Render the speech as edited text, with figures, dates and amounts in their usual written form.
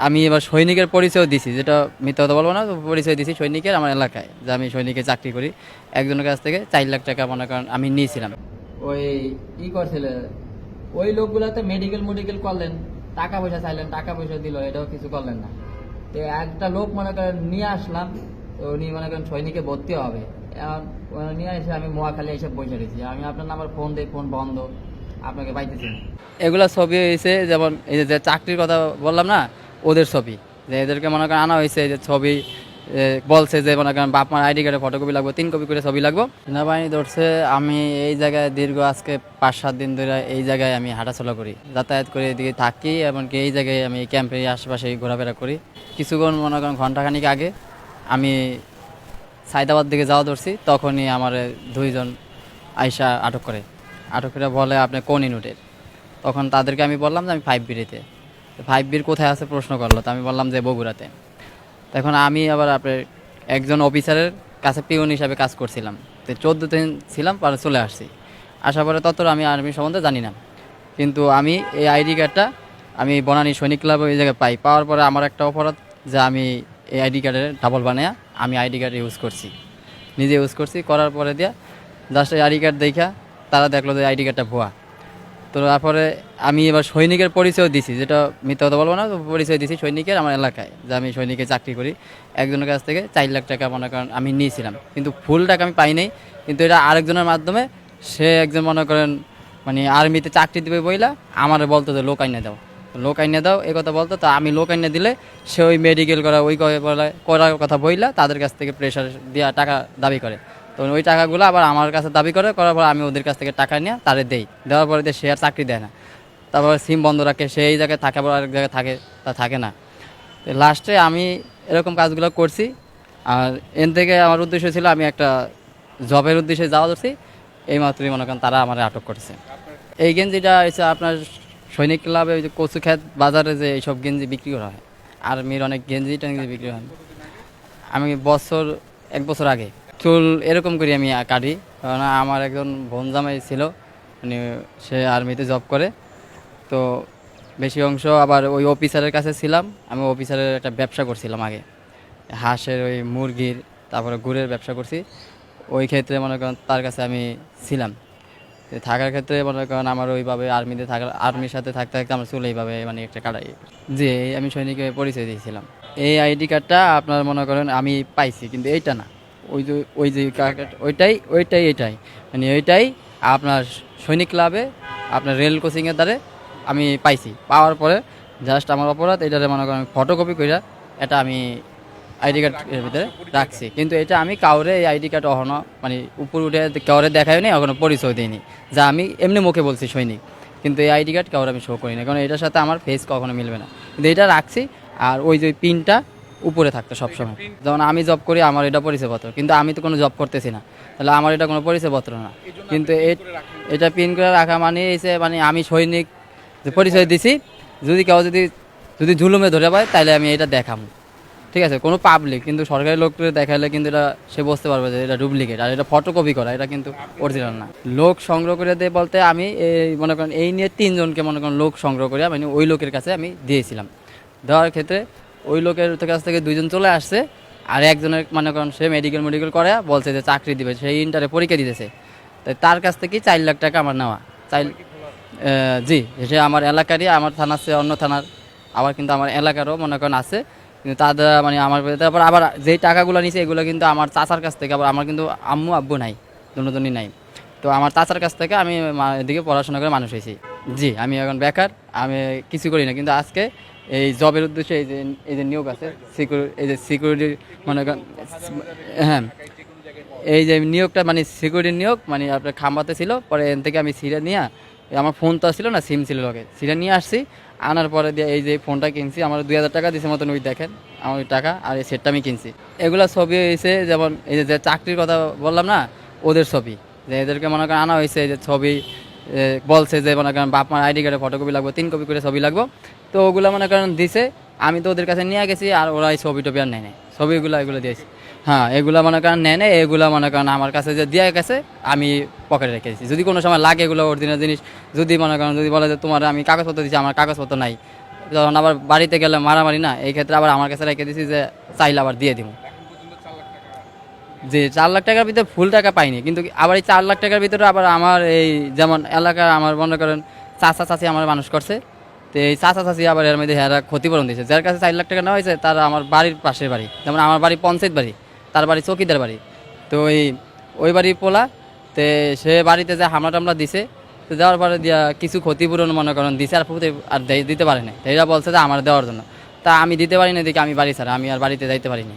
আমি এবার সৈনিকের পরিচয় দিছি, যেটা মিথ্যা কথা বলবো না, তো পরিচয় দিছি সৈনিকের আমার এলাকায়, যে আমি সৈনিকে চাকরি করি। একজনের কাছ থেকে 4 লাখ টাকা মনে করেন আমি নিয়েছিলাম। ওই ই করছিল, ওই লোকগুলাতে মেডিকেল মেডিকেল করলেন, টাকা পয়সা চাইলেন, টাকা পয়সা দিল, এটাও কিছু করলেন না। তো একটা লোক মনে করেন নিয়ে আসলাম, তো উনি মনে করেন সৈনিকে ভর্তি হবে। এখন নিয়ে এসে আমি মোয়াখালী এসে বসে রয়েছি, আমি আপনার নাম্বার ফোন দিই, ফোন বন্ধ, আপনাকে পাইতেছি না। এগুলা ছবি হয়েছে, যেমন এই যে চাকরির কথা বললাম না, ওদের ছবি, যে এদেরকে মনে করেন আনা হয়েছে, যে ছবি বলছে যে মনে করেন বাপ মার আইডি কার্ডে ফটোকপি লাগবে, 3 কপি করে ছবি লাগবে। সেনাবাহিনী ধরছে। আমি এই জায়গায় দীর্ঘ আজকে 5-7 দিন ধরে এই জায়গায় আমি হাঁটাচলা করি, যাতায়াত করে, এদিকে থাকি, এমনকি এই জায়গায় আমি ক্যাম্পের আশেপাশে ঘোরাফেরা করি। কিছুক্ষণ মনে করেন ঘন্টাখানিক আগে আমি সাইদাবাদ দিকে যাওয়া ধরছি, তখনই আমার 2 জন আইসা আটক করে। আটক করে বলে আপনি কোন ইউনিটের। তখন তাদেরকে আমি বললাম যে আমি 5বিতে। 5বির কোথায় আছে প্রশ্ন করলো, তো আমি বললাম যে বগুড়াতে। তখন আমি আবার আপনার একজন অফিসারের কাছে পিওন হিসাবে কাজ করছিলাম, তো 14 দিন ছিলাম, পরে চলে আসছি। আসার পরে তত আমি আর্মি সম্বন্ধে জানি না, কিন্তু আমি এই আইডি কার্ডটা আমি বনানী সৈনিক ক্লাব ওই জায়গায় পাওয়ার পরে আমার একটা অপরাধ, যে আমি এই আইডি কার্ডের ডাবল বানায়া আমি আইডি কার্ড ইউজ করছি, নিজে ইউজ করছি। করার পরে দিয়া জাস্ট এই আইডি কার্ড দেখা তারা দেখলো যে আইডি কার্ডটা ভুয়া। তো তারপরে আমি এবার সৈনিকের পরিচয় দিছি, যেটা মিথ্যা কথা বলবো না, তো পরিচয় দিছি সৈনিকের আমার এলাকায়, যে আমি সৈনিকে চাকরি করি। একজনের কাছ থেকে 4 লাখ টাকা মনে করেন আমি নিয়েছিলাম, কিন্তু ফুল টাকা আমি পাই নাই। কিন্তু এটা আরেকজনের মাধ্যমে, সে একজন মনে করেন মানে আর্মিতে চাকরি দেবে বইলা আমার বলতো যে লোক আইনে দাও, লোক আইনে দাও, এই কথা বলতো। তো আমি লোক আইনে দিলে সে ওই মেডিকেল করা ওই করার কথা বইলা তাদের কাছ থেকে প্রেশার দেওয়া টাকা দাবি করে। তো ওই টাকাগুলো আবার আমার কাছে দাবি করে, করার পর আমি ওদের কাছ থেকে টাকা নিয়ে তারে দেই, দেওয়ার পরে সে আর চাকরি দেয় না। তারপর সিম বন্ধ রাখে, সে এই জায়গায় থাকে, আবার আরেক জায়গায় থাকে, তা থাকে না। তো লাস্টে আমি এরকম কাজগুলো করছি। আর এন থেকে আমার উদ্দেশ্য ছিল আমি একটা জবের উদ্দেশ্যে যাওয়া ধরছি, এই মাত্রই মনে করেন তারা আমার আটক করেছে। এই গেঞ্জিটা হচ্ছে আপনার সৈনিক ক্লাবে ওই যে কচুখ্যাত বাজারে যে এইসব গেঞ্জি বিক্রি করা হয়, আর্মির অনেক গেঞ্জি টেঞ্জি বিক্রি হয়। আমি 1 বছর আগে চুল এরকম করি আমি কাটি, কারণ আমার একজন বোন জামাই ছিল, মানে সে আর্মিতে জব করে। তো বেশি অংশ আবার ওই অফিসারের কাছে ছিলাম। আমি অফিসারের একটা ব্যবসা করছিলাম আগে, হাঁসের ওই মুরগির, তারপরে গুড়ের ব্যবসা করছি। ওই ক্ষেত্রে মনে করেন তার কাছে আমি ছিলাম। তো থাকার ক্ষেত্রে মনে করেন আমার ওইভাবে আর্মির সাথে থাকতে থাকতে আমার চুল এইভাবে মানে একটা কাটাই। জি, আমি সৈনিকের পরিচয় দিয়েছিলাম। এই আইডি কার্ডটা আপনার মনে করেন আমি পাইছি, কিন্তু এইটা না, ওই যে কার্ড ওইটাই এটাই, মানে এইটাই আপনার সৈনিক ক্লাবে আপনার রেল কোচিংয়ের দ্বারে আমি পাইছি। পাওয়ার পরে জাস্ট আমার অপরাধ, এটাতে মনে করেন ফটোকপি করে এটা আমি আইডি কার্ড এর ভিতরে রাখছি। কিন্তু এটা আমি কাউরে এই আইডি কার্ড এখনো মানে উপর উঠে কাউরে দেখাই নি, এখনো পরিচয় দিইনি, যা আমি এমনি মুখে বলছি সৈনিক, কিন্তু এই আইডি কার্ড কাউরে আমি শো করি না, কারণ এটার সাথে আমার ফেস কখনো মিলবে না। কিন্তু এটা রাখছি। আর ওই যে পিনটা উপরে থাকতো সবসময়, যেমন আমি জব করি আমার এটা পরিচয়পত্র, কিন্তু আমি তো কোনো জব করতেছি না, তাহলে আমার এটা কোনো পরিচয়পত্র না। কিন্তু এটা পিন করে রাখা মানে এসে মানে আমি সৈনিক যে পরিচয় দিছি, যদি কেউ যদি জুলুমে ধরে পায় তাহলে আমি এটা দেখাবো, ঠিক আছে, কোনো পাবলিক। কিন্তু সরকারি লোককে দেখালে কিন্তু এটা সে বুঝতে পারবে যে এটা ডুপ্লিকেট, আর এটা ফটোকপি করা, এটা কিন্তু অরিজিনাল না। লোক সংগ্রহ করে দিয়ে বলতে আমি এই মনে করেন এই নিয়ে 3 জনকে মনে করেন লোক সংগ্রহ করে মানে ওই লোকের কাছে আমি দিয়েছিলাম। দেওয়ার ক্ষেত্রে ওই লোকের কাছ থেকে 2 জন চলে আসছে, আর একজনের মনে করেন সে মেডিকেল করে বলছে যে চাকরি দিবে, সেই ইন্টারে পরীক্ষা দিতেছে। তাই তার কাছ থেকে 4 লাখ টাকা আমার নেওয়া। চাই জি, সে আমার এলাকারই, আমার থানার চেয়ে অন্য থানার, আবার কিন্তু আমার এলাকারও মনে করেন আছে। কিন্তু তাদের মানে আমার তারপর আবার যেই টাকাগুলো নিছে এগুলো কিন্তু আমার চাচার কাছ থেকে, আবার আমার কিন্তু আম্মু আব্বু নাই, দুজনই নাই। তো আমার চাচার কাছ থেকে আমি এদিকে পড়াশোনা করে মানুষ হয়েছি। জি, আমি এখন বেকার, আমি কিছু করি না। কিন্তু আজকে এই জবের উদ্দেশ্যে এই যে নিয়োগ আছে এই যে সিকিউরিটি মনে করেন, হ্যাঁ, এই যে নিয়োগটা মানে সিকিউরিটির নিয়োগ মানে আপনার খাম্বাতে ছিল, পরে এখান থেকে আমি সিরা নিয়ে, আমার ফোন তো ছিল না, সিম ছিল লগে, সিরা নিয়ে আসছি। আনার পরে দিয়ে এই যে ফোনটা কিনছি, আমার 2,000 টাকা দিছে মতন, ওই দেখেন আমার ওই টাকা, আর এই সেটটা আমি কিনছি। এগুলা ছবি হয়েছে, যেমন এই যে চাকরির কথা বললাম না, ওদের ছবি, যে এদেরকে মনে করেন আনা হয়েছে, যে ছবি বলছে যে মনে করেন বাপ মার আইডি কার্ডে ফটোকপি লাগবে, 3 কপি করে ছবি লাগবে। তো ওগুলো মনে করেন দিছে, আমি তো ওদের কাছে নিয়ে গেছি, আর ওরা এই ছবি টবি আর নেয় নাই, এগুলো দিয়েছি। হ্যাঁ, এগুলা মনে করেন নেয় না, এগুলা মনে করেন আমার কাছে যে দিয়ে গেছে আমি পকেটে রেখেছি, যদি কোনো সময় লাগে এগুলো অরিজিনাল জিনিস, যদি মনে করেন যদি বলে যে তোমার আমি কাগজপত্র দিচ্ছি, আমার কাগজপত্র নাই, যখন আবার বাড়িতে গেলে মারামারি না, এই ক্ষেত্রে আবার আমার কাছে রেখে দিছি যে চাইলে আবার দিয়ে দিব। যে 4 লাখ টাকার ভিতরে ফুল টাকা পাইনি, কিন্তু আবার এই 4 লাখ টাকার ভিতরে আবার আমার এই যেমন এলাকা আমার মনে করেন চাচা চাচি আমার মানুষ করছে, তো এই চাচা চাচি আবার এর মধ্যে এরা ক্ষতিপূরণ দিয়েছে। যার কাছে 4 লাখ টাকা নেওয়া হয়েছে তারা আমার বাড়ির পাশের বাড়ি, যেমন আমার বাড়ি পঞ্চায়েত বাড়ি, তার বাড়ি চৌকিদার বাড়ি। তো ওই বাড়ির পোলা, তো সে বাড়িতে যে হামলা টামলা দিছে, তো দেওয়ার পরে দিয়া কিছু ক্ষতিপূরণ মনে করেন দিছে, আর দিতে পারে না। এরা বলছে যে আমার দেওয়ার জন্য, তা আমি দিতে পারি না, দেখি আমি বাড়ি ছাড়া আমি আর বাড়িতে যাইতে পারিনি।